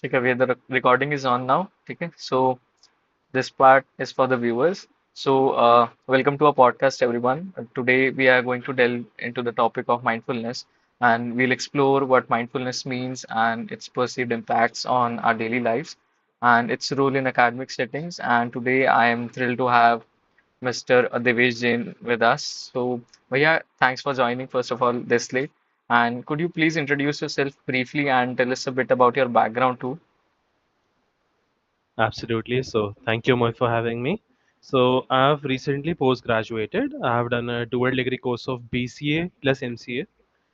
ठीक है, the recording is on now. ठीक है, so this part is for the viewers. So, welcome to our podcast, everyone. Today we are going to delve into the topic of mindfulness, and we'll explore what mindfulness means and its perceived impacts on our daily lives and its role in academic settings. And today I am thrilled to have Mr. Devesh Jain with us. So, Bhaiya, thanks for joining first of all this late. And could you please introduce yourself briefly and tell us a bit about your background too? Absolutely. So, thank you, Moy, for having me. So, I've recently post graduated. I have done a dual degree course of BCA plus MCA.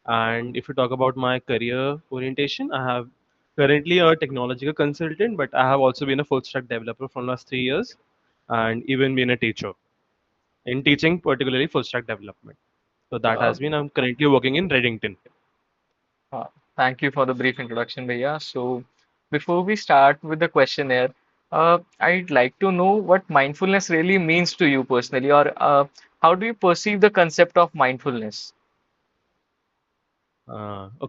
And if you talk about my career orientation, I have currently a technological consultant, but I have also been a full stack developer for last 3 years and even been a teacher in teaching, particularly full stack development. So, that Uh, has been, I'm currently working in Reddington. Uh, Thank you for the brief introduction, Bhaiya. So, before we start with the questionnaire, I'd like to know what mindfulness really means to you personally, or how do you perceive the concept of mindfulness?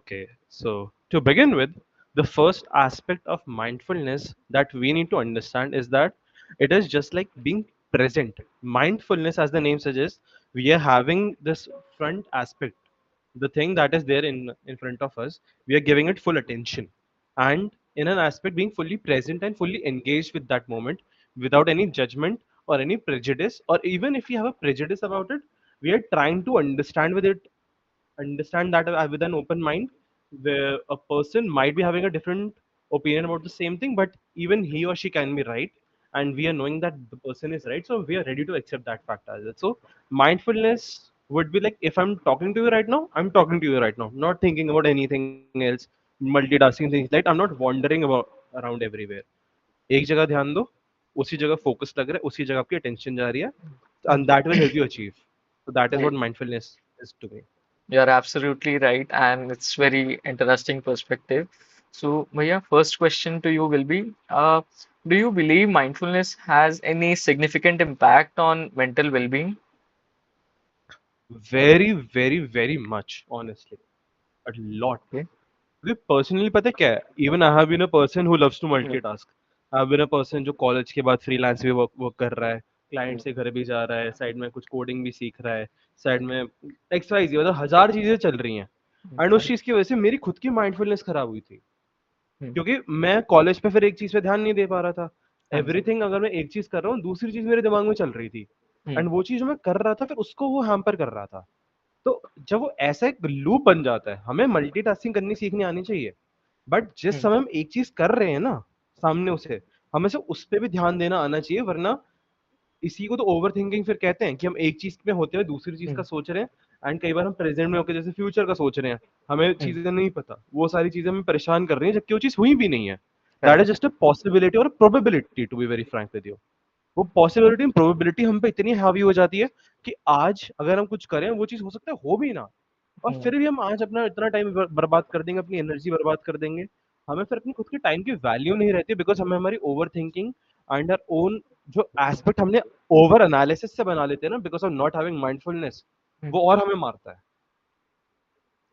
Okay, so to begin with, the first aspect of mindfulness that we need to understand is that it is just like being present. Mindfulness, as the name suggests, we are having this front aspect, the thing that is there in front of us, we are giving it full attention, and in an aspect being fully present and fully engaged with that moment without any judgment or any prejudice, or even if we have a prejudice about it, we are trying to understand that with an open mind, where a person might be having a different opinion about the same thing, but even he or she can be right, and we are knowing that the person is right, so we are ready to accept that fact as it. So mindfulness would be like, if I'm talking to you right now, I'm talking to you right now, not thinking about anything else, multitasking things, like I'm not wandering about around everywhere. एक जगह ध्यान दो, उसी जगह focus लग रहा है, उसी जगह आपकी अटेंशन जा रही है, and that will help you achieve. So that is Ye- what mindfulness is to me. You're absolutely right, and it's very interesting perspective. So, Bhaiya, first question to you will be, do you believe mindfulness has any significant impact on mental well-being? Very, very, very much, honestly. A lot. Okay. मुझे personally पता है क्या है, even I have been a person who loves to multitask. I have been a person जो college के बाद freelance भी work कर रहा है, क्लाइंट से घर भी जा रहा है, साइड में कुछ कोडिंग भी सीख रहा है, साइड में एक्स वाई जी, मतलब हजार चीजें चल रही हैं. एंड उस चीज की वजह से मेरी खुद की माइंडफुलनेस खराब हुई थी, क्योंकि मैं कॉलेज पे फिर एक चीज पे ध्यान नहीं दे पा रहा था. एवरीथिंग, अगर मैं एक चीज कर रहा हूँ, दूसरी चीज मेरे दिमाग में चल रही थी, एंड वो चीज जो मैं कर रहा था फिर उसको वो हैम्पर कर रहा था. तो जब वो ऐसा एक लूप बन जाता है, हमें मल्टीटास्किंग करनी सीखनी आनी चाहिए, बट जिस समय हम एक चीज कर रहे हैं ना सामने उसे, हमें से उस पर भी ध्यान देना आना चाहिए, वरना इसी को तो ओवर थिंकिंग फिर कहते हैं, कि हम एक चीज में होते हुए दूसरी चीज का सोच रहे हैं, एंड कई बार हम प्रेजेंट में होकर जैसे फ्यूचर का सोच रहे हैं, हमें चीजें नहीं पता, वो सारी चीजें हमें परेशान कर रही हैं जबकि वो चीज हुई भी नहीं है. That is Correct. Just a possibility और probability, to be very frank with you. वो पॉसिबिलिटी एंड प्रोबेबिलिटी हम पे इतनी हावी हो जाती है कि आज अगर हम कुछ करें, वो चीज हो सकता है हो भी ना, और फिर भी हम आज अपना इतना टाइम बर्बाद कर देंगे, अपनी एनर्जी बर्बाद कर देंगे. हमें फिर अपनी खुद के टाइम की वैल्यू नहीं रहती, बिकॉज हमें हमारी over thinking and our own जो एस्पेक्ट हमने ओवर एनालिसिस से बना लेते हैं ना, because of not having mindfulness, वो और हमें मारता है.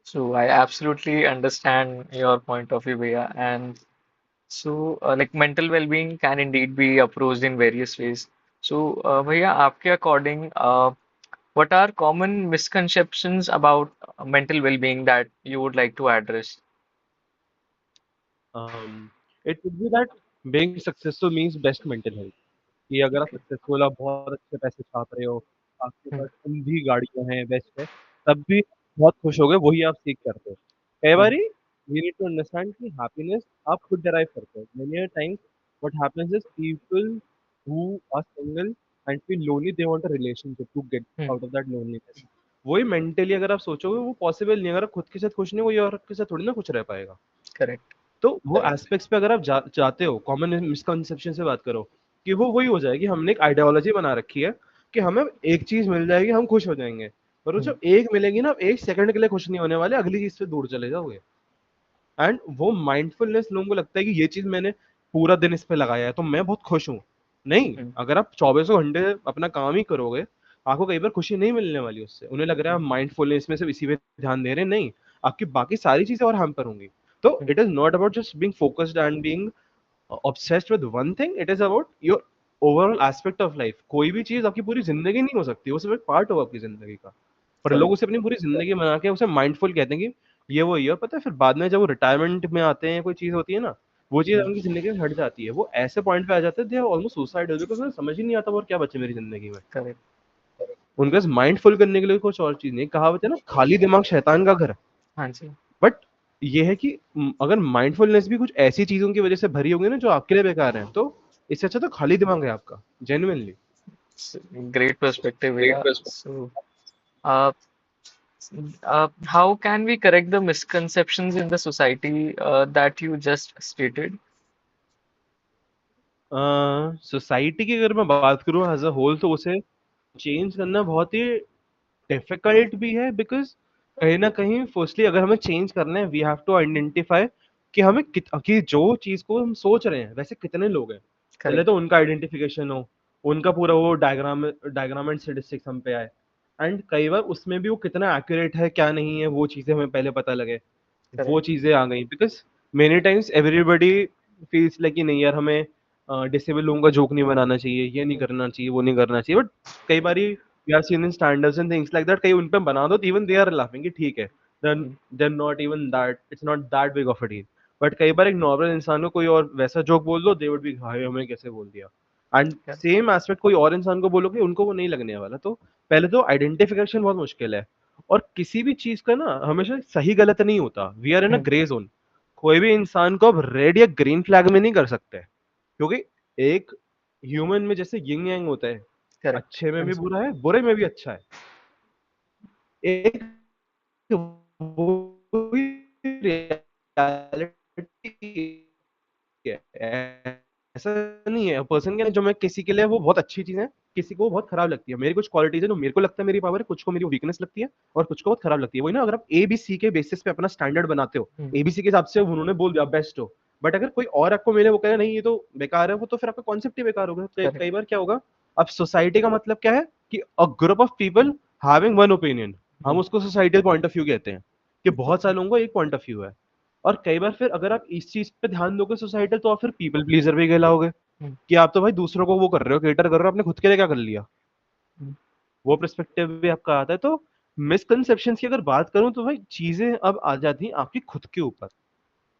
So I absolutely understand your point of view, Bhaiya. And so, like mental well-being can indeed be approached in various ways. So, Bhaiya, आपके according, what are common misconceptions about mental well-being that you would like to address? It would be that being successful means best mental health. कि अगर आप Okay. Successful, आप बहुत अच्छे पैसे छाप रहे हो, आपके Hmm, पास उम्दी गाड़ियाँ हैं, बेस्ट है, तब भी बहुत खुश हो गए, वही आप सीख करते हो. कई hmm, बारी वी नीड टू अंडरस्टैंड कि हैप्पीनेस आप खुद डिराइव करते हो. Many times what happens is people who are single and feel lonely, they want a relationship to get hmm, out of that loneliness. वही मेंटली अगर आप सोचोगे, वो पॉसिबल नहीं है. अगर आप खुद के साथ खुश नहीं, कोई और के साथ थोड़ी ना खुश रह पाएगा. correct, तो वो correct. एस्पेक्ट्स पे अगर आप जाते हो, कॉमन मिसकंसेप्शन से बात करो, कि वो वही हो जाएगी, हमने एक आइडियोलॉजी बना रखी है कि हमें एक चीज मिल जाएगी, हम खुश हो जाएंगे. पर वो Hmm, जब एक मिलेगी ना, आप एक सेकंड के लिए खुश नहीं होने वाले, अगली चीज से दूर चले जाओगे. एंड वो माइंडफुलनेस लोगों को लगता है कि ये चीज मैंने पूरा दिन इस पे लगाया है तो मैं बहुत खुश हूँ. नहीं, hmm, अगर आप चौबीसों घंटे अपना काम ही करोगे, आपको कई बार खुशी नहीं मिलने वाली उससे. उन्हें लग रहा है hmm, आप माइंडफुलनेस में सिर्फ इसी पे ध्यान दे रहे हैं, नहीं, आपकी बाकी सारी चीजें और हैम्पर होंगी. तो it is not about just being focused and being obsessed with one thing. It is about your overall aspect of life. कोई भी चीज आपकी पूरी जिंदगी नहीं हो सकती, वो सिर्फ एक पार्ट हो आपकी जिंदगी का। पर लोग Correct. उसे अपनी पूरी जिंदगी बना के उसे माइंडफुल कहते हैं कि ये वो ये, और पता है फिर बाद में जब वो रिटायरमेंट में आते हैं, कोई चीज होती है ना, वो चीज Hmm. उनकी जिंदगी से हट जाती है, वो ऐसे पॉइंट पे आ जाते हैं दे ऑलमोस्ट सुसाइड, बिकॉज उन्हें समझ ही नहीं आता और क्या बचे मेरी जिंदगी में। Correct. उनके पास माइंडफुल करने के लिए कुछ और चीज नहीं। कहावत है ना, खाली दिमाग शैतान का घर। हाँ जी. बट ये है कि अगर माइंडफुलनेस भी कुछ ऐसी चीजों की वजह से भरी होगी ना जो आपके लिए बेकार है, तो इससे अच्छा तो खाली दिमाग है आपका, genuinely. It's a great perspective, yeah. So, uh, how can we correct the misconceptions in the society that you just stated? Society की अगर मैं बात करूं एज अ होल, तो उसे चेंज करना बहुत ही डिफिकल्ट भी है, बिकॉज कहीं ना कहीं फर्स्टली अगर हमें चेंज करना है वी हैव टू आइडेंटिफाई कि कि जो चीज को हम सोच रहे हैं वैसे कितने लोग हैं। पहले Correct. तो उनका आइडेंटिफिकेशन हो, उनका पूरा वो डायग्राम एंड स्टेटिस्टिक्स हम पे आए, एंड कई बार उसमें भी वो कितना एक्यूरेट है क्या नहीं है वो चीजें हमें पहले पता लगे। वो Correct. चीजें आ गई because many times everybody feels like कि नहीं यार, हमें डिसेबल लोगों का जोक नहीं बनाना चाहिए, ये नहीं Hmm. करना चाहिए, वो नहीं करना चाहिए। बट कई बारी we are seen in standards and things like that, कहीं उन पे बना दो तो इवन दे आर लाफिंग कि ठीक है, then Hmm. Then not even that, it's not that big of a deal. But कई बार एक नॉर्मल इंसान को कोई और वैसा जोक बोल दो, दे वुड बी हाय हमें कैसे बोल दिया। And Yeah. सेम एस्पेक्ट कोई और इंसान को बोलोगे उनको वो नहीं लगने वाला। तो पहले तो आइडेंटिफिकेशन बहुत मुश्किल है। और किसी भी चीज का ना हमेशा सही गलत नहीं होता, we are in a Hmm. Grey zone. कोई भी इंसान को अब रेड या ग्रीन फ्लैग में नहीं कर सकते, क्योंकि एक ह्यूमन में जैसे यिंग यांग होता है, Correct. अच्छे में हाँ भी जी. बुरा है, बुरे में भी अच्छा है। एक वो रियलिटी है। ऐसा नहीं है पर्सन के जो मैं किसी के लिए वो बहुत अच्छी चीज है, किसी को वो बहुत खराब लगती है। मेरी कुछ क्वालिटीज है जो मेरे को लगता है मेरी पावर है, कुछ को मेरी वीकनेस लगती है, और कुछ को बहुत खराब लगती है। वही ना, अगर आप ए बी सी के बेसिस पे अपना स्टैंडर्ड बनाते हो, Hmm. एबीसी के हिसाब से उन्होंने बोल दिया बेस्ट हो, बट अगर कोई और आपको मिले वो कहे नहीं ये तो बेकार है, वो तो फिर आपका कॉन्सेप्ट ही बेकार होगा। Correct. कई बार क्या होगा, अब सोसाइटी का मतलब क्या है कि a group of people having one opinion, हम Hmm. उसको सोसाइटल पॉइंट ऑफ व्यू कहते हैं, कि बहुत सारे लोगों को एक पॉइंट ऑफ व्यू है। और कई बार फिर अगर आप इस चीज पे ध्यान दोगे सोसाइटल, तो आप फिर पीपल प्लीजर भी कहलाओगे, Hmm. कि आप तो भाई दूसरों को वो कर रहे हो, केटर कर रहे हो, आपने खुद के लिए क्या कर लिया। Hmm. वो पर्सपेक्टिव भी आपका आता है। तो मिसकंसेप्शंस की अगर बात करूं तो भाई चीजें अब आ जाती हैं आपकी खुद के ऊपर।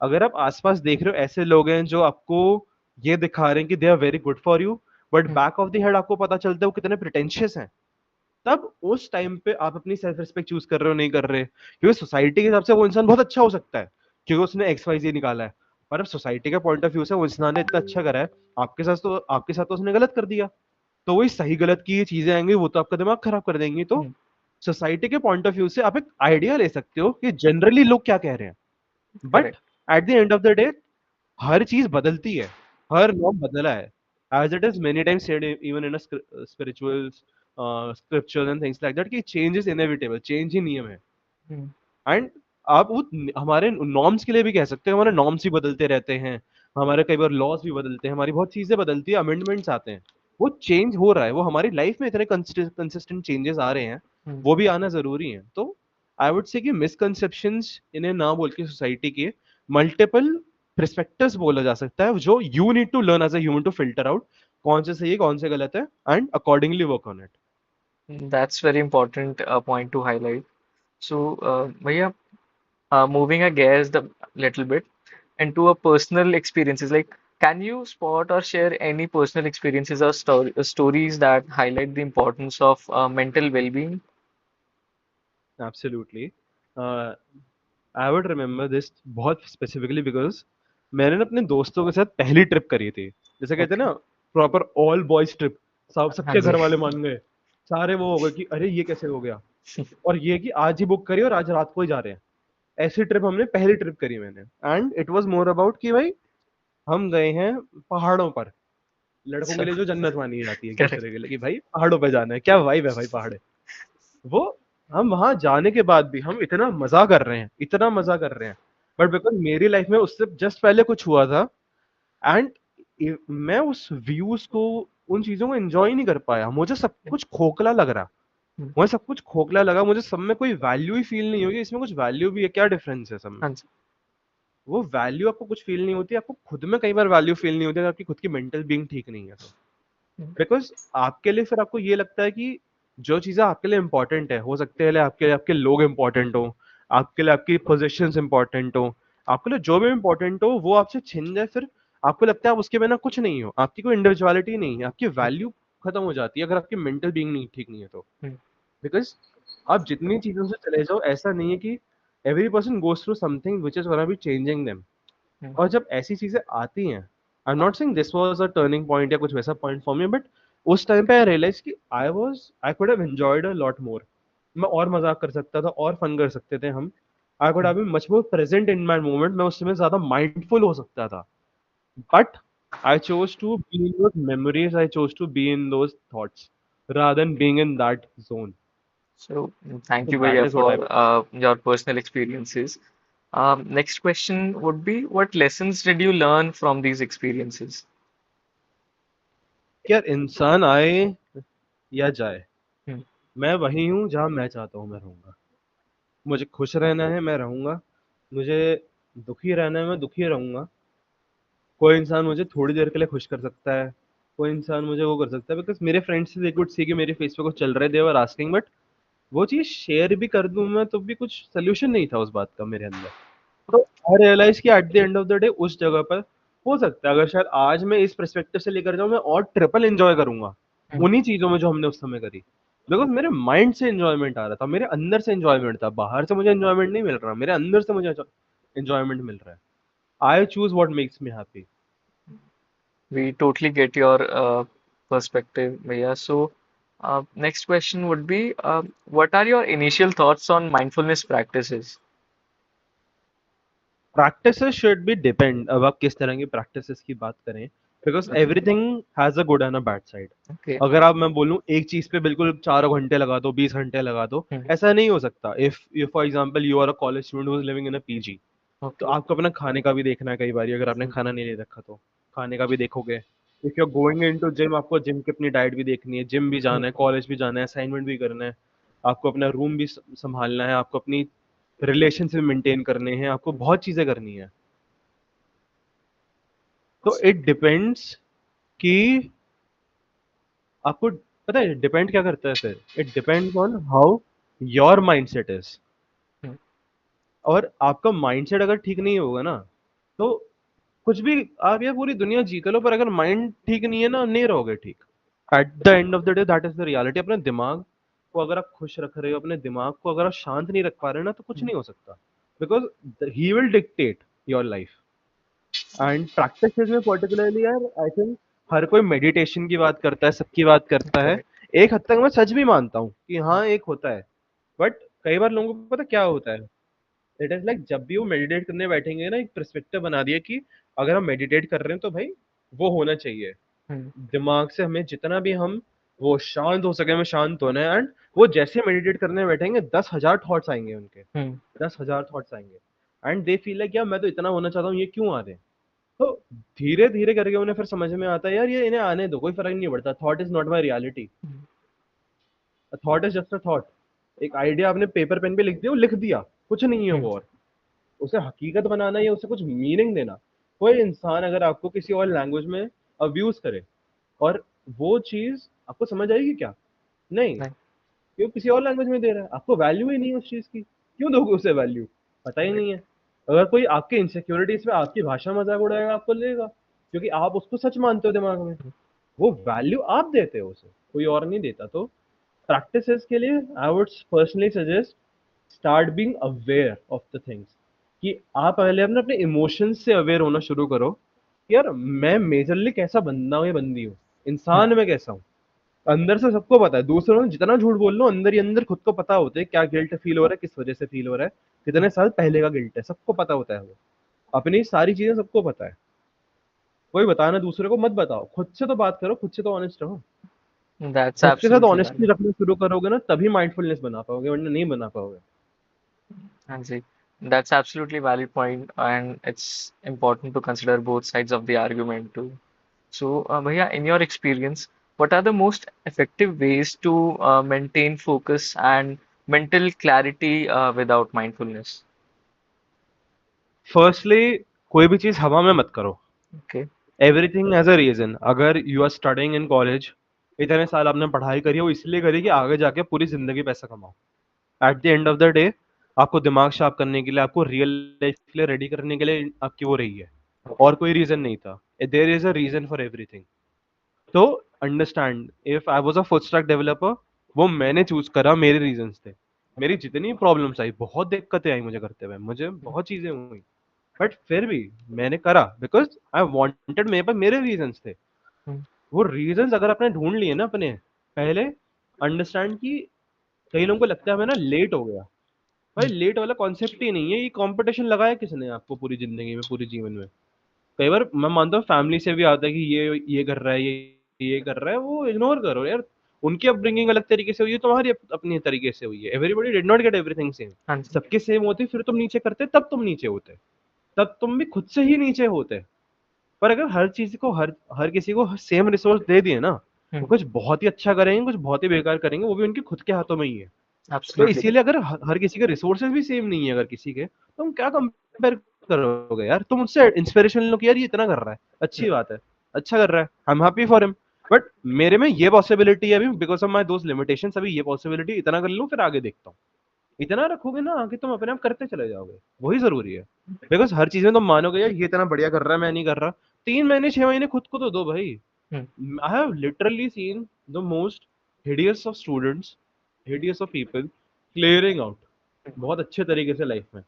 अगर आप आसपास देख रहे हो ऐसे लोग हैं जो आपको ये दिखा रहे हैं कि they are very good for you, but Hmm. Back of the head आपको पता चलता है वो कितने प्रिटेंशियस हैं, तब उस टाइम पे आप अपनी सेल्फ रिस्पेक्ट चूज कर रहे हो नहीं कर रहे। क्योंकि सोसाइटी के हिसाब से वो इंसान बहुत अच्छा हो सकता है क्योंकि उसने एक्स वाई जी निकाला है, पर अब सोसाइटी का पॉइंट ऑफ व्यू से वो इंसान ने इतना अच्छा करा है, आपके साथ तो उसने गलत कर दिया। तो वही सही गलत की ये चीजें आएंगी, वो तो आपका दिमाग खराब कर देंगी। तो Hmm. सोसाइटी के पॉइंट ऑफ व्यू से आप एक आइडिया ले सकते हो कि जनरली लोग क्या कह रहे हैं, but Correct. At the end of the day हर चीज बदलती है, हर नॉर्म बदला है, as it is many times said even in spiritual scriptures and things like that कि चेंज इज इनएविटेबल, चेंज ही नियम है। Hmm. एंड आप वो हमारे नॉर्म्स के लिए भी कह सकते हैं, हमारे नॉर्म्स भी बदलते रहते हैं, हमारे कई बार लॉज भी बदलते हैं, हमारी बहुत चीजें बदलती है, अमेंडमेंट्स आते हैं, वो चेंज हो रहा है, वो हमारी लाइफ में इतने कंसिस्टेंट चेंजेस आ रहे हैं, Hmm. वो भी आना जरूरी है। तो आई वुड से कि मिसकंसेप्शंस इन्हें ना बोल के सोसाइटी के मल्टीपल परस्पेक्टिव्स बोला जा सकता है, जो you need to learn as a human to filter out कौन से सही है कौन से गलत है, and accordingly work on it. That's very important point to highlight. So, Bhaiya, moving our gears the little bit into a personal experiences, like can you spot or share any personal experiences or stories that highlight the importance of mental well-being? Absolutely, I would remember this बहुत specifically because मैंने ना अपने दोस्तों के साथ पहली trip करी थी, जैसे कहते हैं Okay. ना प्रॉपर ऑल बॉयज ट्रिप, सब हाँ सबके जी. घर वाले मान गए, सारे वो हो गए कि अरे ये कैसे हो गया, और ये कि आज ही बुक करी और आज रात को ही जा रहे हैं। ऐसी ट्रिप हमने पहली ट्रिप करी मैंने, and it was more about कि भाई हम गए हैं पहाड़ों पर, लड़कों के अच्छा. लिए जो जन्नत मानी जाती है एक Correct. दूसरे के लिए कि भाई पहाड़ों पे जाना है, क्या वाइब है भाई पहाड़। वो हम वहां जाने के बाद भी हम इतना मजा कर रहे हैं, इतना मजा कर रहे हैं, बट बिकॉज मेरी लाइफ में उससे जस्ट पहले कुछ हुआ था, एंड मैं उस व्यूज को, उन चीजों को एंजॉय नहीं कर पाया, मुझे सब कुछ खोखला लग रहा, हम्म. मुझे सब कुछ खोखला लगा, मुझे सब में कोई वैल्यू ही फील नहीं होगी, इसमें कुछ वैल्यू भी है, क्या डिफरेंस है सब में। हाँ जी. वो वैल्यू आपको कुछ फील नहीं होती, आपको खुद में कई बार वैल्यू फील नहीं होती अगर आपकी खुद की मेंटल बीइंग ठीक नहीं है तो। बिकॉज आपके लिए फिर आपको ये लगता है कि जो चीजें आपके लिए इंपॉर्टेंट है, हो सकते हैं आपके लिए आपके लोग इंपॉर्टेंट हो, आपके लिए आपकी पोजीशंस इंपॉर्टेंट हो, आपके लिए जो भी इंपॉर्टेंट हो वो आपसे छिन जाए, फिर आपको लगता है आप उसके बिना कुछ नहीं हो, आपकी कोई इंडिविजुअलिटी नहीं है, आपकी वैल्यू खत्म हो जाती है अगर आपकी मेंटल बीइंग नहीं ठीक नहीं है तो। बिकॉज आप जितनी चीजों से चले जाओ, ऐसा नहीं है कि every person goes through something which is gonna be changing them. और जब ऐसी चीजें आती हैं, I am not saying this was a turning point या कुछ वैसा पॉइंट फॉर मी, बट उस टाइम पे आई रियलाइज कि आई could have enjoyed a lot more. मैं और मजाक कर सकता था और फन कर सकते थे हम। I could have been much more present in my moment, मैं उस समय ज्यादा माइंडफुल हो सकता था। But I chose to be in those memories, I chose to be in those thoughts rather than being in that zone. So, thank So you, that Bhaiya, is what I for would. your personal experiences. Next question would be, what lessons did you learn from these experiences? यार इंसान आए या जाए, Hmm. मैं वही हूँ जहाँ मैं चाहता हूँ मैं रहूंगा। मुझे खुश रहना है मैं रहूंगा, मुझे दुखी रहना है मैं दुखी रहूंगा। कोई इंसान मुझे थोड़ी देर के लिए खुश कर सकता है, कोई इंसान मुझे वो कर सकता है, बिकॉज मेरे फ्रेंड्स दे कुड सी कि मेरे फेस पे कुछ चल रहा है, देवर आस्किंग, बट वो चीज शेयर भी कर दूं मैं तो भी कुछ सोल्यूशन नहीं था उस बात का मेरे अंदर। तो आई रियलाइज कि eight the end of the day उस जगह पर हो सकता है अगर शायद आज मैं इस पर्सपेक्टिव से लेकर जाऊं, मैं और ट्रिपल एंजॉय करूंगा Hmm. उन्हीं चीजों में जो हमने उस समय करी। बिकॉज मेरे माइंड से एंजॉयमेंट आ रहा था, मेरे अंदर से एंजॉयमेंट था, बाहर से मुझे एंजॉयमेंट नहीं मिल रहा, मेरे अंदर से मुझे एंजॉयमेंट मिल रहा है। I choose what makes me happy. We totally get your perspective, Bhaiya. So, next question would be, what are your initial thoughts on mindfulness practices? Practices should be depend, अब आप किस तरह की प्रैक्टिसेस की बात करें, because Okay. Everything has a good and a bad side. Okay. अगर आप मैं बोलूं एक चीज पे बिल्कुल 4 घंटे लगा दो, 20 घंटे लगा दो, Hmm. ऐसा नहीं हो सकता। If for example you are a college student who is living in a PG, तो Okay. आपको अपना खाने का भी देखना है। कई बार अगर आपने Hmm. खाना नहीं ले रखा तो खाने का भी देखोगे। If you are going into gym, आपको जिम की अपनी डाइट भी देखनी है, जिम भी Hmm. जाना है, कॉलेज भी जाना है, असाइनमेंट भी करना है, आपको अपना रूम भी संभालना है, आपको अपनी रिलेशनशिप मेंटेन करने हैं, आपको बहुत चीजें करनी है। तो इट डिपेंड्स कि आपको पता है डिपेंड क्या करता है, फिर it depends on how your mindset is. Hmm. और आपका माइंडसेट अगर ठीक नहीं होगा ना, तो कुछ भी आप ये पूरी दुनिया जीत लो, पर अगर माइंड ठीक नहीं है ना, नहीं रहोगे ठीक। Eight the end of the day that is the reality. अपने दिमाग को अगर आप खुश रख रहे हो, अपने दिमाग को अगर आप शांत नहीं रख पा रहे हो ना, तो कुछ Hmm. नहीं हो सकता। Because he will dictate your life. And practice में पर्टिकुलरली यार आई थिंक हर कोई मेडिटेशन की बात करता है, सबकी बात करता है। Correct. एक हद तक मैं सच भी मानता हूँ कि हाँ एक होता है, बट कई बार लोगों को पता क्या होता है, इट इज लाइक जब भी वो मेडिटेट करने बैठेंगे ना, एक पर्सपेक्टिव बना दिया कि अगर हम मेडिटेट कर रहे हैं तो भाई वो होना चाहिए। Hmm. दिमाग से हमें जितना भी हम वो शांत हो सके हमें शांत होना है। एंड वो जैसे मेडिटेट करने बैठेंगे 10,000 थॉट्स आएंगे उनके, Hmm. 10,000 थॉट्स आएंगे। एंड दे फील लाइक यार मैं तो इतना होना चाहता हूँ, ये क्यों आ रहे हैं। तो धीरे धीरे करके उन्हें फिर समझ में आता है यार ये इन्हें आने दो, कोई फर्क नहीं पड़ता, thought is not my reality, Hmm. Thought is just a thought. एक आइडिया आपने पेपर पेन पे लिख दिया, वो लिख दिया, कुछ नहीं है Hmm. वो। और उसे हकीकत बनाना या उसे कुछ मीनिंग देना, कोई इंसान अगर आपको किसी और लैंग्वेज में अब्यूज करे और वो चीज आपको समझ आएगी क्या? नहीं। Right. क्यों किसी और लैंग्वेज में दे रहा है, आपको वैल्यू ही नहीं है उस चीज की, क्यों दोगे उसे वैल्यू? पता ही नहीं Correct. है। अगर कोई आपके इनसिक्योरिटीज पे आपकी भाषा मजाक उड़ाएगा, आपको लेगा, क्योंकि आप उसको सच मानते हो दिमाग में। Hmm. वो वैल्यू आप देते हो उसे, कोई और नहीं देता। तो प्रैक्टिसेस के लिए I would personally suggest start being aware of the things. कि आप पहले अपने अपने इमोशंस से अवेयर होना शुरू करो कि यार मैं मेजरली कैसा बंदा हूँ या बंदी हूँ, Hmm. इंसान में कैसा हूँ। अंदर से सबको पता है, दूसरों ने जितना झूठ बोल लो अंदर ही अंदर खुद को पता होता है क्या गिल्ट फील हो रहा है, किस वजह से फील हो रहा है, कितने साल पहले का गिल्ट है, सबको पता होता है वो। अपनी सारी चीजें सबको पता है। कोई बताना दूसरे को मत बताओ, खुद से तो बात करो, खुद से तो ऑनेस्ट रहो। That's खुद के साथ absolutely ऑनेस्टली valid. रखना शुरू करोगे ना, तभी माइंडफुलनेस बना पाओगे, वरना नहीं बना पाओगे। Hansi, that's absolutely valid point, and it's important to consider both sides of the argument too. So, Bhaiya, in your experience, what are the most effective ways to maintain focus and mental clarity without mindfulness? Firstly कोई भी चीज हवा में मत करो, Okay. Everything has a reason. अगर you are studying in college, इतने साल आपने पढ़ाई करी है, वो इसलिए करी कि आगे जाके पूरी जिंदगी पैसा कमाओ। Eight the end of the day आपको दिमाग शार्प करने के लिए, आपको रियल लाइफ के लिए रेडी करने के लिए आपकी वो रही है, और कोई रीजन नहीं था। There is a reason for everything. तो understand, if I was a full stack developer, वो मैंने चूज करा, मेरे रीजंस थे। मेरी जितनी प्रॉब्लम्स आई, बहुत दिक्कतें आई मुझे करते हुए, मुझे बहुत चीजें हुई, बट फिर भी मैंने करा बिकॉज आई वांटेड, मेरे पास मेरे रीजंस थे। Hmm. वो रीजंस अगर आपने ढूंढ लिए ना अपने पहले, अंडरस्टैंड कि कई लोगों को लगता है मैं ना लेट हो गया। भाई Hmm. लेट वाला कॉन्सेप्ट ही नहीं है, ये कंपटीशन लगाया किसने आपको पूरी जिंदगी में, पूरे जीवन में? कई बार मैं मानता हूँ फैमिली से भी आता है कि ये कर रहा है, ये कर रहा है, वो इग्नोर करो यार। उनकी अपब्रिंगिंग अलग तरीके से हुई है, तुम्हारी अपनी तरीके से हुई है। Everybody did not get everything same. हाँ जी। सबके सेम होती फिर तुम नीचे करते, तब तुम नीचे होते, तब तुम भी खुद से ही नीचे होते। पर अगर हर चीज को, हर हर किसी को सेम रिसोर्स दे दिए ना, वो Hmm. कुछ बहुत ही अच्छा करेंगे, कुछ बहुत ही बेकार करेंगे, वो भी उनके खुद के हाथों में ही है। तो Absolutely इसीलिए अगर हर किसी के रिसोर्सेज भी सेम नहीं है अगर किसी के, तो तुम क्या कंपेयर करोगे यार? तुम उससे इंस्पिरेशन लो कि यार ये इतना कर रहा है, अच्छी correct. बात है, अच्छा कर रहा है, I am happy for him. But मेरे में ये पॉसिबिलिटी है अभी, because of my those limitations, अभी ये पॉसिबिलिटी इतना कर लूं, फिर आगे देखता हूँ। इतना रखोगे ना आगे, तुम अपने आप करते चले जाओगे, वही जरूरी है। बिकॉज हर चीज में तुम मानोगे यार ये इतना बढ़िया कर रहा है, मैं नहीं कर रहा। 3 महीने 6 महीने खुद को तो दो भाई। Hmm. I have literally seen the most hideous of students, hideous of people clearing out बहुत अच्छे तरीके से लाइफ में।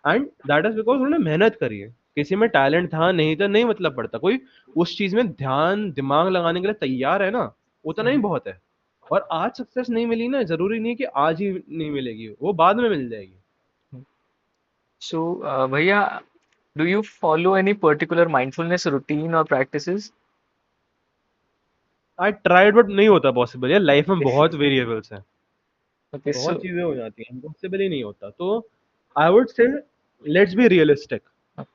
एंड दैट इज बिकॉज उन्होंने मेहनत करी है। किसी में टैलेंट था नहीं था नहीं मतलब पड़ता, कोई उस चीज में ध्यान दिमाग लगाने के लिए तैयार है ना, उतना ही Hmm. बहुत है। और आज सक्सेस नहीं मिली ना, जरूरी नहीं कि आज ही नहीं मिलेगी, वो बाद में मिल जाएगी। So, Bhaiya, do you follow any particular mindfulness routine or practices? I tried but नहीं होता पॉसिबल यार, लाइफ में Okay. बहुत वेरिएबल्स हैं, Okay. बहुत So, चीजें हो जाती हैं, इम्पॉसिबल ही नहीं होता। तो I would say let's be realistic. okay,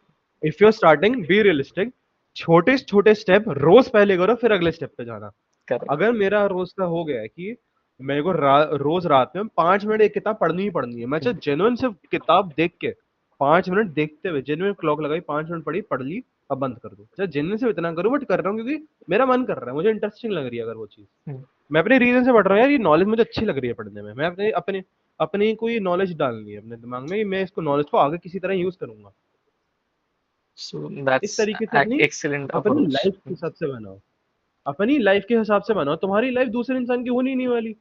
if you are starting, be realistic. छोटे छोटे स्टेप रोज पहले करो, फिर अगले स्टेप पे जाना। correct. अगर मेरा रोज का हो गया है कि मेरे को रोज रात में 5 मिनट एक किताब पढ़नी ही पढ़नी है, मैं Hmm. चाहे जेन्युइन सिर्फ किताब देख के 5 मिनट देखते हुए, जेन्युइन क्लॉक लगाई, 5 मिनट पढ़ी, पढ़ ली, अब बंद कर दो, चाहे जेन्युइन सिर्फ इतना करूँ, बट कर रहा हूँ क्योंकि मेरा मन कर रहा है, मुझे इंटरेस्टिंग लग रही है अगर वो चीज। Hmm. मैं अपने रीजन से पढ़ रहा हूँ यार, ये नॉलेज मुझे अच्छी लग रही है पढ़ने में, मैं अपने अपने अपनी कोई नॉलेज डालनी है अपने दिमाग में, मैं इसको नॉलेज को आगे किसी तरह यूज करूंगा। So इस that's तरीके से a अपनी excellent अपनी approach. लाइफ के हिसाब से बनाओ, अपनी लाइफ के हिसाब से बनाओ। तुम्हारी लाइफ दूसरे इंसान की होनी नहीं वाली।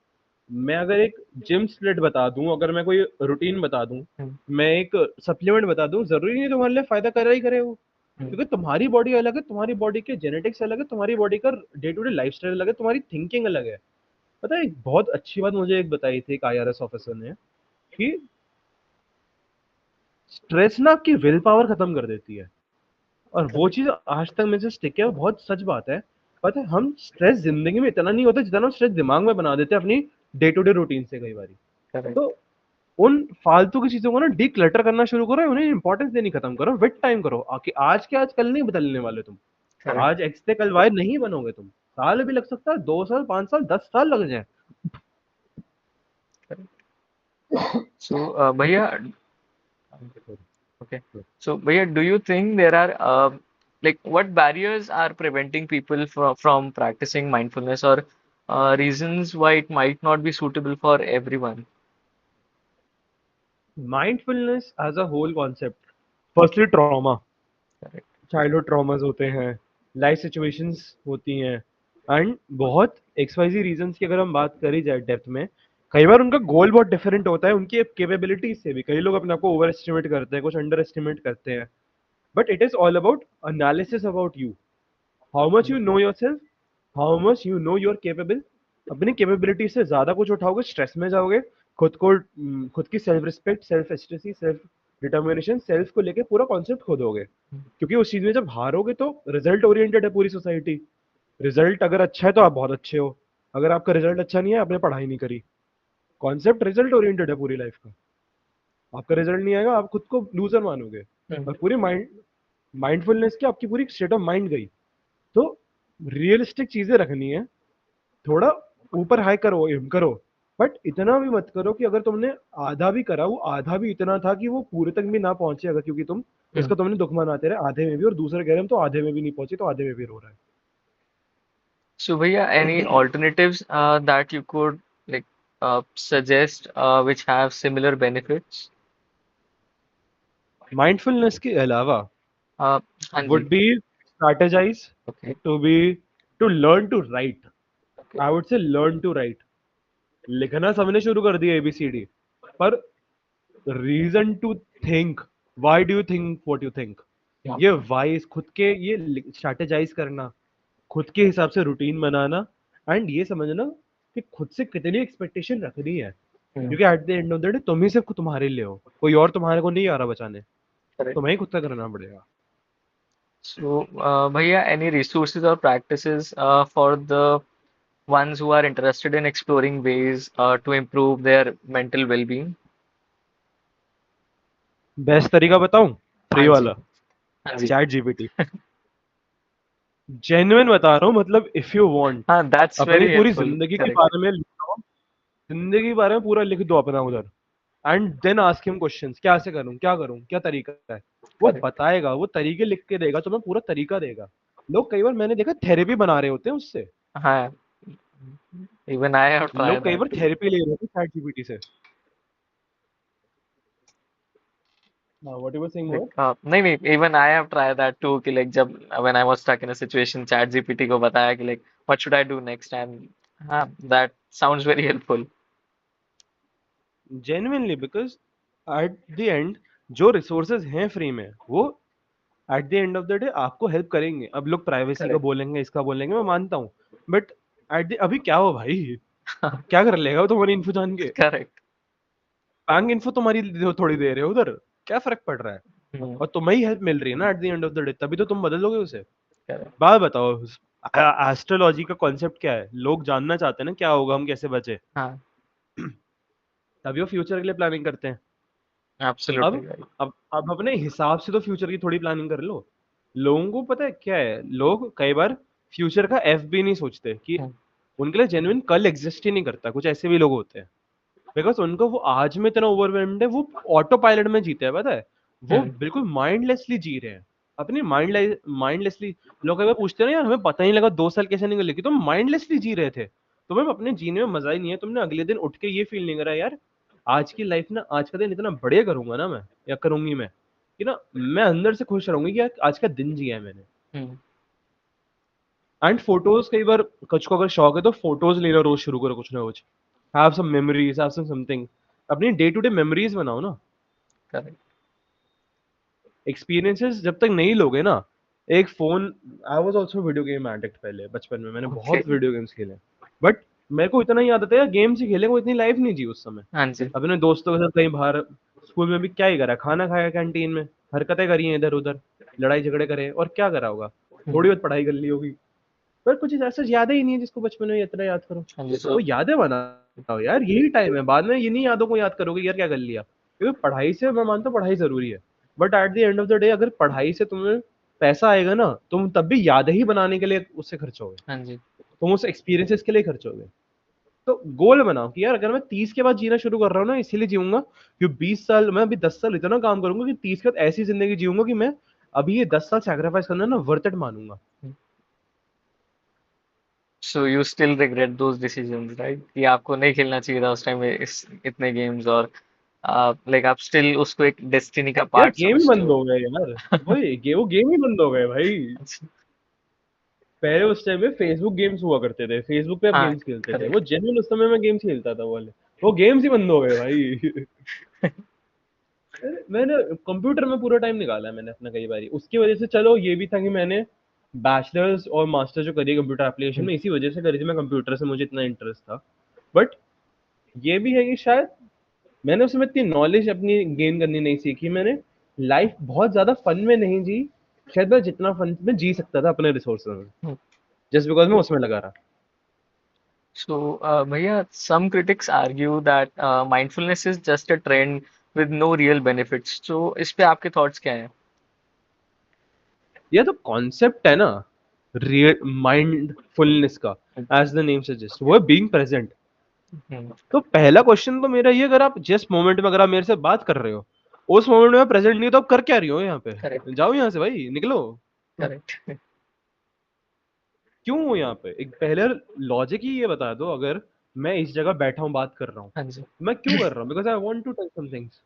मैं अगर एक जिम स्प्लिट बता दूं, अगर मैं कोई रूटीन बता दूं, Hmm. मैं एक सप्लीमेंट बता दूं, जरूरी नहीं तुम्हारे लिए फायदा कर ही करे वो। Hmm. क्योंकि तुम्हारी बॉडी अलग है, तुम्हारी बॉडी के जेनेटिक्स अलग है, तुम्हारी बॉडी का डे टू डे लाइफस्टाइल अलग है, तुम्हारी थिंकिंग अलग है। पता है, एक बहुत अच्छी बात मुझे एक बताई थी एक आईआरएस ऑफिसर ने, कि स्ट्रेस ना आपकी विल पावर खत्म कर देती है। और वो Correct. चीज आज तक मेरे से स्टिक है, वो बहुत सच बात है। पता है, हम स्ट्रेस जिंदगी में इतना नहीं होता जितना हम स्ट्रेस दिमाग में बना देते हैं अपनी डे टू डे रूटीन से कई बारी। तो Correct. उन फालतू की चीजों को ना डी क्लटर करना शुरू करो, उन्हें इंपॉर्टेंस देनी खत्म करो, विद टाइम करो। आके आज के आज कल नहीं बदलने वाले तुम। Correct. आज एक्स से कल वाई नहीं बनोगे तुम। साल भी लग सकता है, 2 साल, 5 साल, 10 साल लग जाए। Correct. So, Bhaiya, okay. So, Bhaiya, do you think there are like what barriers are preventing people from practicing mindfulness or reasons why it might not be suitable for everyone? Mindfulness as a whole concept, firstly trauma, Correct. Childhood traumas होते हैं, life situations होती हैं, and बहुत XYZ reasons की अगर हम बात करी जाए डेप्थ में, कई बार उनका गोल बहुत डिफरेंट होता है, उनकी कैपेबिलिटीज से भी कई लोग अपने आप को ओवर एस्टिमेट करते हैं, कुछ अंडर एस्टिमेट करते हैं। But it is all about analysis about you, how much you know yourself, how much you know you're capable. अपनी कैपेबिलिटी से ज्यादा कुछ उठाओगे, स्ट्रेस में जाओगे, खुद को खुद की self respect, self एस्टेसी, self determination, self को लेके पूरा कॉन्सेप्ट खो दोगे। क्योंकि उस चीज में जब हारोगे तो रिजल्ट ओरिएंटेड है पूरी सोसाइटी। रिजल्ट अगर अच्छा है तो आप बहुत अच्छे हो, अगर आपका रिजल्ट अच्छा नहीं है, आपने पढ़ाई नहीं करी। कॉन्सेप्ट रिजल्ट ओरिएंटेड है पूरी लाइफ का। आपका रिजल्ट नहीं आएगा, आप खुद को लूजर मानोगे, Hmm. और पूरी माइंडफुलनेस की आपकी पूरी स्टेट ऑफ माइंड गई। तो रियलिस्टिक चीजें रखनी है, थोड़ा ऊपर हाई करो, एम करो, बट इतना भी मत करो कि अगर तुमने आधा भी करा, वो आधा भी इतना था कि वो पूरे तक भी ना पहुंचे, अगर क्योंकि तुम हम्म। इसका तुमने दुख मनाते रहे आधे में भी, और दूसरे कह रहे हम तो आधे में भी नहीं पहुंचे, तो आधे में भी रो रहा So भैया, any है। alternatives that you could like suggest which have similar benefits? Mindfulness के अलावा uh, हाँ जी। would be strategize Okay. to be to learn to write. Okay. I would say learn to write. लिखना सबने शुरू कर दिया एबीसीडी, पर reason to think, why do you think what you think, Yeah. ये वाइज खुद के ये स्ट्रैटेजाइज करना, खुद के हिसाब से रूटीन बनाना, एंड ये समझना कि खुद से कितनी एक्सपेक्टेशन रखनी है, Hmm. क्योंकि eight the end of the day तुम ही सिर्फ तुम्हारे लिए हो, कोई और तुम्हारे को नहीं आ रहा बचाने, Correct. तुम्हें ही खुद का करना पड़ेगा। So भैया, any resources or practices for the ones who are interested in exploring ways to improve their mental well-being? Best तरीका बताऊं? फ्री हाँ जी। वाला, हाँ जी। Chat GPT. जेन्युइन बता रहा हूँ, मतलब इफ यू वांट हाँ, that's अपनी very पूरी helpful. जिंदगी के Correct. बारे में लिखो, जिंदगी के बारे में पूरा लिख दो अपना उधर, and then ask him questions, क्या से करूं, क्या करूं, क्या तरीका है, वो Correct. बताएगा, वो तरीके लिख के देगा, तुम्हें पूरा तरीका देगा। लोग कई बार मैंने देखा थेरेपी बना रहे होते हैं उससे, हाँ, even I have लोग tried कई that बार too. थेरेपी ले रहे होते हैं चैट जीपीटी से। हाँ, what you were saying Like, मोर? नहीं नहीं, even I have tried that too कि like जब when I was stuck in a situation, chat GPT को बताया कि like what should I do next, and हाँ, that sounds very helpful. Genuinely, because at the and जो resources हैं free में, वो eight the end of the day आपको help करेंगे। अब लोग प्राइवेसी का Correct. बोलेंगे, इसका बोलेंगे, मैं मानता हूँ, बट एट द अभी क्या हो भाई, क्या कर लेगा वो तुम्हारी इन्फो जान के? Correct. बैंक इन्फो तुम्हारी थोड़ी दे रहे हो उधर, क्या फर्क पड़ रहा है? Hmm. और तुम्हें ही हेल्प मिल रही है ना eight the end of the day, तभी तो तुम बदलोगे उसे। Correct. बात बताओ, एस्ट्रोलॉजी का कॉन्सेप्ट क्या है? लोग जानना चाहते हैं ना क्या होगा, हम कैसे बचे, हाँ, तभी वो फ्यूचर के लिए प्लानिंग करते हैं। अब absolutely right. अब अपने हिसाब से तो फ्यूचर की थोड़ी प्लानिंग कर लो। लोगों को पता है क्या है, लोग कई बार फ्यूचर का एफ भी नहीं सोचते, कि Hmm. उनके लिए जेन्युइन कल एग्जिस्ट ही नहीं करता। कुछ ऐसे भी लोग होते हैं, बिकॉज उनको वो आज में इतना ओवरवेल्म्ड है, वो ऑटो पायलट में जीते हैं, पता है, वो Hmm. बिल्कुल माइंडलेसली जी रहे हैं, अपनी माइंडलेसली। लोग कई बार पूछते हैं ना, यार हमें पता नहीं लगा 2 साल कैसे निकल गए, तुम माइंडलेसली जी रहे थे, तुम्हें अपने जीने में मजा ही नहीं है, तुमने अगले दिन उठ के ये फील नहीं करा यार, आज की लाइफ ना, आज का दिन इतना बढ़िया करूंगा ना मैं, या करूंगी मैं, कि ना मैं अंदर से खुश रहूंगी कि यार आज का दिन जिया है मैंने। Hmm. एंड फोटोज, कई बार कुछ को अगर शौक है तो फोटोज लेना रोज शुरू करो, कुछ ना कुछ, have some memories, have some something, अपनी डे टू डे मेमोरीज बनाओ ना। Correct. एक्सपीरियंसेस जब तक नहीं लोगे ना, एक phone, I was also video game addict, पहले बचपन में मैंने Okay. बहुत वीडियो गेम्स खेले, बट मेरे को इतना ही याद आता है, गेम्स ही खेले, कोई इतनी लाइफ नहीं जी उस समय। हाँ जी। अपने दोस्तों के साथ कहीं बाहर, स्कूल में भी क्या ही करा, खाना खाया कैंटीन में, हरकतें करी हैं इधर उधर, लड़ाई झगड़े करे, और क्या करा होगा, Hmm. थोड़ी बहुत पढ़ाई कर ली होगी, पर कुछ ऐसा याद ही नहीं है जिसको बचपन में इतना याद करो। हाँ जी। वो So यादें बनाओ यार, यही टाइम है, बाद में ये नहीं यादों को याद करोगे यार क्या कर लिया, क्योंकि पढ़ाई से, मैं मानता हूँ पढ़ाई जरूरी है, but at the end of the day अगर पढ़ाई से तुम्हें पैसा आएगा ना, तुम तब भी यादें ही बनाने के लिए उससे खर्चोगे, हाँ जी। तुम उस एक्सपीरियंसेस के लिए खर्चोगे। तो गोल बनाओ कि यार अगर मैं 30 के बाद जीना शुरू कर रहा हूँ ना, इसीलिए जीऊंगा कि 20 साल, मैं अभी 10 साल इतना काम करूंगा कि 30 के बाद ऐसी जिंदगी जीऊंगा कि मैं अभी ये 10 साल सेक्रीफाइस करना ना वर्थ इट मानूंगा। So you still regret those decisions, right? कि आपको नहीं खेलना चाहिए था उस टाइम में इस इतने गेम्स, और लाइक आप स्टिल उसको एक डेस्टिनी का यार पार्ट गेम ही समझते बंद हो। हो गए यार, वो गेम ही बंद हो गए भाई। अच्छा। पहले उस टाइम में फेसबुक गेम्स हुआ करते थे, फेसबुक पे आप हाँ, गेम्स खेलते थे, वो करेक्ट। जेन्युइन उस समय में गेम्स खेलता था वो वाले, वो गेम्स ही बंद हो गए भाई। मैंने कंप्यूटर में पूरा टाइम निकाला है मैंने अपना कई बारी, उसकी वजह से, चलो ये भी था कि मैंने बैचलर्स और मास्टर जो करी कंप्यूटर एप्लीकेशन में, इसी वजह से करी थी, मैं कंप्यूटर से मुझे इतना इंटरेस्ट था। बट ये भी है कि शायद मैंने उसमें इतनी नॉलेज अपनी गेन करनी नहीं सीखी, मैंने लाइफ बहुत ज्यादा फन में नहीं जी, शायद मैं जितना फन में जी सकता था अपने रिसोर्सेज में, जस्ट बिकॉज मैं उसमें लगा रहा। So भैया, some critics argue that mindfulness is just a trend with no real benefits. So इस पे आपके थॉट्स क्या हैं? ये तो कॉन्सेप्ट है ना, रियल माइंडफुलनेस का, एज द नेम सजेस्ट, वो है बीइंग प्रेजेंट। हम्म, तो पहला क्वेश्चन तो मेरा ये, अगर आप जिस मोमेंट में अगर आप मेरे से बात कर रहे हो उस मोमेंट में प्रेजेंट नहीं, तो आप कर क्या रही हो यहाँ पे? करेक्ट, जाओ यहाँ से भाई, निकलो। करेक्ट। क्यों हो यहाँ पे? एक पहले लॉजिक ही ये बता दो, अगर मैं इस जगह बैठा हूँ बात कर रहा हूँ, हाँ जी, मैं क्यों कर रहा हूँ? Because I want to tell some things.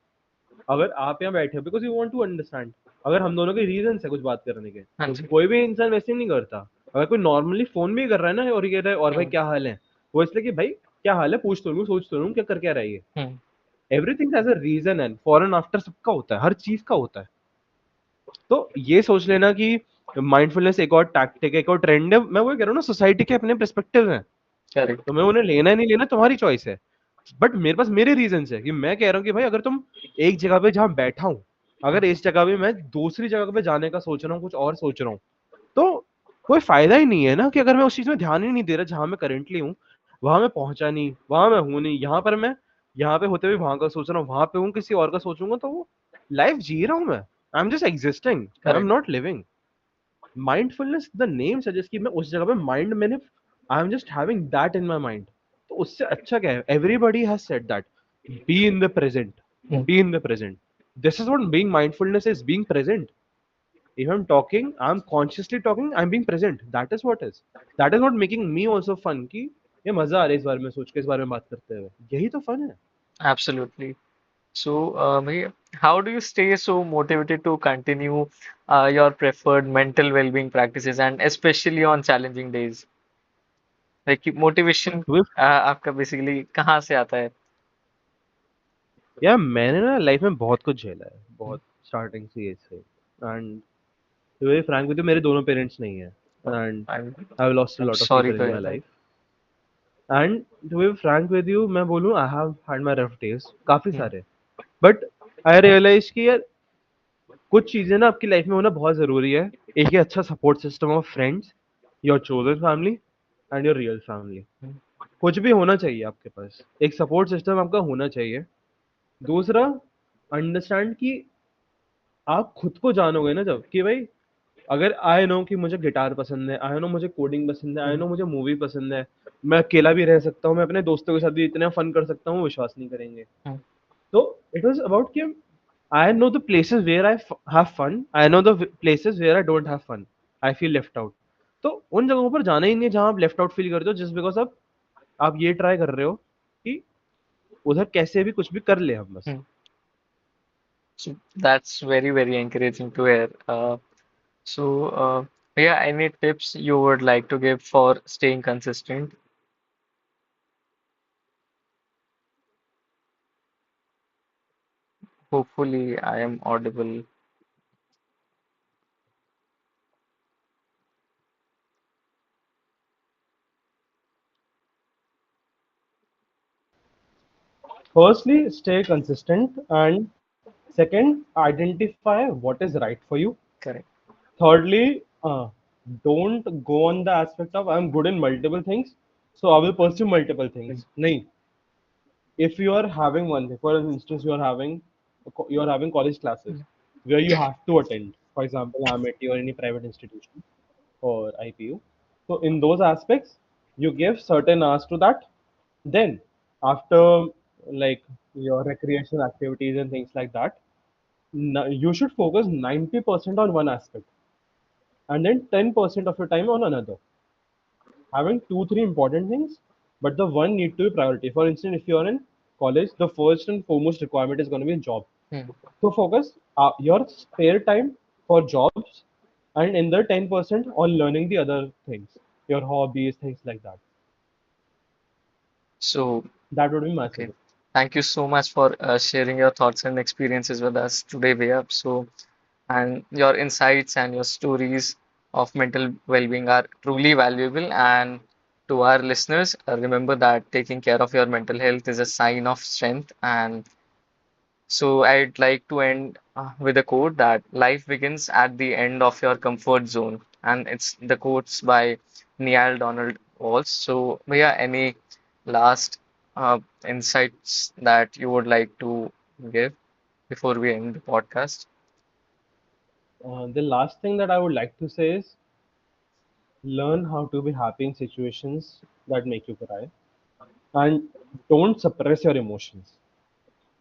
अगर आप यहाँ बैठे हो because you want to understand, अगर हम दोनों के रीजन है कुछ बात करने के। हाँ जी। कोई भी इंसान वैसे नहीं करता। अगर कोई नॉर्मली फोन भी कर रहा है ना और ये कह रहा है और भाई हम्म, क्या हाल है, वो इसलिए कि भाई क्या हाल है पूछ तो लूँ, सोच तो लूँ क्या कर क्या रहा है ये। Hmm, everything has a reason and for and after, सबका होता है, हर चीज का होता है। तो ये सोच लेना कि माइंडफुलनेस एक और टैक्टिक, एक और ट्रेंड है, मैं वो कह रहा हूँ ना, सोसाइटी के अपने पर्सपेक्टिव हैं। करेक्ट, तुम्हें उन्हें लेना है नहीं लेना तुम्हारी चॉइस है। बट मेरे पास मेरे रीजन है कि मैं कह रहा हूँ कि भाई अगर तुम एक जगह पे जहां बैठा हूँ, अगर इस जगह पे मैं दूसरी जगह पे जाने का सोच रहा हूँ, कुछ और सोच रहा हूँ, तो कोई फायदा ही नहीं है ना, कि अगर मैं उस चीज में ध्यान ही नहीं दे रहा जहां मैं करेंटली हूँ, वहां मैं पहुंचा नहीं, वहां मैं हूं नहीं, यहाँ पर मैं यहाँ पे होते हुए वहां का सोच रहा हूँ, वहां पे हूँ किसी और का सोचूंगा, तो वो लाइफ जी रहा हूँ मैं। I am just existing, I am correct. Not living. Mindfulness the name suggest कि मैं उस जगह पे माइंड मैंने, I am just having that in my mind. तो उससे अच्छा क्या है? Everybody has said that be in the present, hmm, be in the present. This is what being mindfulness is, being present. if I'm talking, I'm consciously talking, I'm being present, that is what is, that is what making me also fun कि ये मजा आ रहा है इस बारे में सोच के, इस बारे में बात करते हुए, यही तो फन है। absolutely. So, Bhaiya, how do you stay so motivated to continue your preferred mental well-being practices and especially on challenging days? Like motivation तो आपका basically कहाँ से आता है? यार मैंने ना लाइफ में बहुत कुछ झेला है, हम्म, बहुत स्टार्टिंग से ये से, and to be frank with you, मेरे दोनों पेरेंट्स नहीं है, and I'm I have lost a I'm lot of sorry people to in hear my that. Life. And to be frank with you, मैं बोलूँ I have had my rough days, काफी हम्म, सारे। But I realise कि यार कुछ चीजें ना आपकी लाइफ में होना बहुत जरूरी है। एक है अच्छा support system of friends, your chosen family and your real family. Hmm, कुछ भी होना चाहिए आपके पास, एक सपोर्ट सिस्टम आपका होना चाहिए। दूसरा, अंडरस्टैंड कि आप खुद को जानोगे ना जब, कि भाई अगर आई नो कि मुझे गिटार पसंद है, आई नो मुझे कोडिंग पसंद है, आई हम्म, नो मुझे मूवी पसंद है, मैं अकेला भी रह सकता हूँ, मैं अपने दोस्तों के साथ भी इतना फन कर सकता हूँ, विश्वास नहीं करेंगे। हम्म। तो इट वाज अबाउट कि I know the places where have fun. I know the places where I don't have fun. I feel left out. तो उन जगहों पर जाना ही नहीं है जहां आप लेफ्ट आउट फील करते हो, जस्ट बिकॉज आप ये ट्राई कर रहे हो कि उधर कैसे भी कुछ भी कर ले हम बस। हम्म। So that's very, very encouraging to hear. Yeah, any tips you would like to give for staying consistent? Hopefully, I am audible. Firstly, stay consistent, and second, identify what is right for you. Correct. Thirdly, don't go on the aspect of I'm good in multiple things, so I will pursue multiple Mm, things. Nahi, if you are having one, for instance, you are having college classes mm, where you have to attend, for example AMIT or any private institution or IPU. So in those aspects you give certain hours to that. Then after, like, your recreational activities and things like that, you should focus 90% on one aspect and then 10% of your time on another, having two three important things, but the one need to be priority. For instance, if you are in college, the first and foremost requirement is going to be a job. mm. So focus your spare time for jobs, and in the 10% on learning the other things, your hobbies, things like that. So, That would be my okay. suggestion. Thank you so much for sharing your thoughts and experiences with us today, Vaya. And your insights and your stories of mental well-being are truly valuable. And to our listeners, remember that taking care of your mental health is a sign of strength. And so I'd like to end with a quote that life begins at the end of your comfort zone. And it's the quotes by Neil Donald Walsh. So, Bhaiya, any last insights that you would like to give before we end the podcast? The last thing that I would like to say is learn how to be happy in situations that make you cry. And don't suppress your emotions,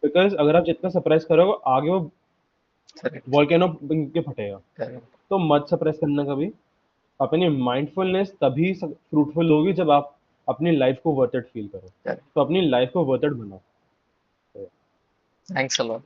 because अगर आप जितना suppress करोगे आगे वो Correct. Volcano के फटेगा। Correct. तो मत suppress करना कभी। अपनी माइंडफुलनेस तभी फ्रूटफुल होगी जब आप अपनी लाइफ को वर्थ इट फील करो। Correct. तो अपनी लाइफ को वर्थ इट बनाओ। Thanks a lot.